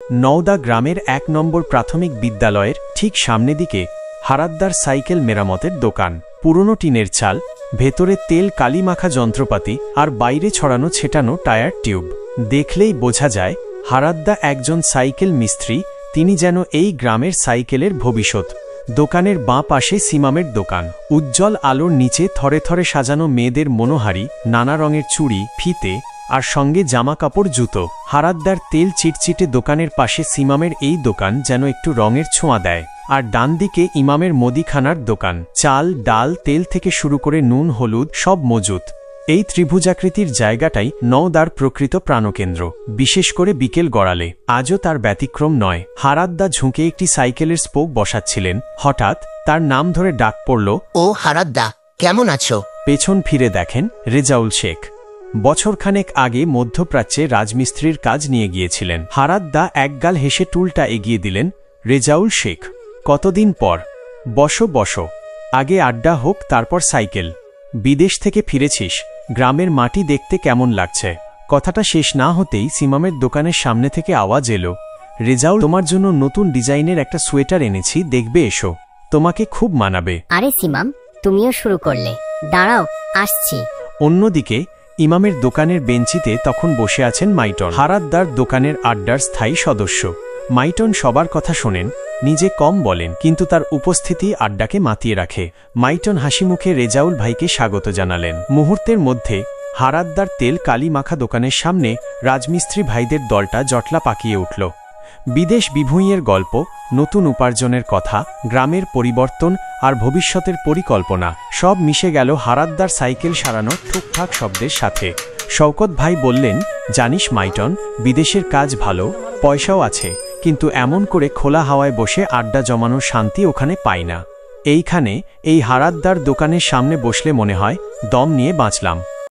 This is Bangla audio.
নওদা গ্রামের ১ নম্বর প্রাথমিক বিদ্যালয়ের ঠিক সামনে দিকে হারাদ্দার সাইকেল মেরামতের দোকান। পুরনো টিনের চাল, ভেতরে তেল কালি মাখা যন্ত্রপাতি আর বাইরে ছড়ানো ছেটানো টায়ার টিউব। দেখলেই বোঝা যায় হারাদ্দা একজন সাইকেল মিস্ত্রি, তিনি যেন এই গ্রামের সাইকেলের ভবিষ্যৎ। দোকানের বাঁ পাশে সিমামের দোকান। উজ্জ্বল আলোর নিচে থরে থরে সাজানো মেয়েদের মনোহারি, নানা রঙের চুড়ি, ফিতে আর সঙ্গে জামা কাপড়, জুতো। হারাদ্দার তেল চিটচিটে দোকানের পাশে সিমামের এই দোকান যেন একটু রঙের ছোঁয়া দেয়। আর ডান দিকে ইমামের মুদিখানার দোকান। চাল, ডাল, তেল থেকে শুরু করে নুন, হলুদ সব মজুত। এই ত্রিভুজাকৃতির জায়গাটাই নওদার প্রকৃত প্রাণকেন্দ্র, বিশেষ করে বিকেল গড়ালে। আজও তার ব্যতিক্রম নয়। হারাদ্দা ঝুঁকে একটি সাইকেলের স্পোক বসাচ্ছিলেন। হঠাৎ তার নাম ধরে ডাক পড়ল, ও হারাদ্দা, কেমন আছো? পেছন ফিরে দেখেন রেজাউল শেখ। বছরখানেক আগে মধ্যপ্রাচ্যে রাজমিস্ত্রির কাজ নিয়ে গিয়েছিলেন। হারাদ্দা একগাল হেসে টুলটা এগিয়ে দিলেন। রেজাউল শেখ, কতদিন পর? বসো বসো, আগে আড্ডা হোক, তারপর সাইকেল। বিদেশ থেকে ফিরেছিস, গ্রামের মাটি দেখতে কেমন লাগছে? কথাটা শেষ না হতেই সিমামের দোকানের সামনে থেকে আওয়াজ এলো, রেজাউল, তোমার জন্য নতুন ডিজাইনের একটা সোয়েটার এনেছি, দেখবে এসো, তোমাকে খুব মানাবে। আরে সিমাম, তুমিও শুরু করলে, দাঁড়াও আসছি। অন্যদিকে ইমামের দোকানের বেঞ্চিতে তখন বসে আছেন মাইটন, হারাদ্দার দোকানের আড্ডার স্থায়ী সদস্য। মাইটন সবার কথা শোনেন, নিজে কম বলেন, কিন্তু তার উপস্থিতি আড্ডাকে মাতিয়ে রাখে। মাইটন হাসি মুখে রেজাউল ভাইকে স্বাগত জানালেন। মুহূর্তের মধ্যে হারাদ্দার তেল কালি মাখা দোকানের সামনে রাজমিস্ত্রি ভাইদের দলটা জটলা পাকিয়ে উঠল। বিদেশ বিভূঁইয়ের গল্প, নতুন উপার্জনের কথা, গ্রামের পরিবর্তন আর ভবিষ্যতের পরিকল্পনা সব মিশে গেল হারাদ্দার সাইকেল সারানোর ঠুকঠাক শব্দের সাথে। শওকত ভাই বললেন, জানিস মাইটন, বিদেশের কাজ ভালো, পয়সাও আছে, কিন্তু এমন করে খোলা হাওয়ায় বসে আড্ডা জমানোর শান্তি ওখানে পাই না। এইখানে এই হারাদ্দার দোকানের সামনে বসলে মনে হয় দম নিয়ে বাঁচলাম।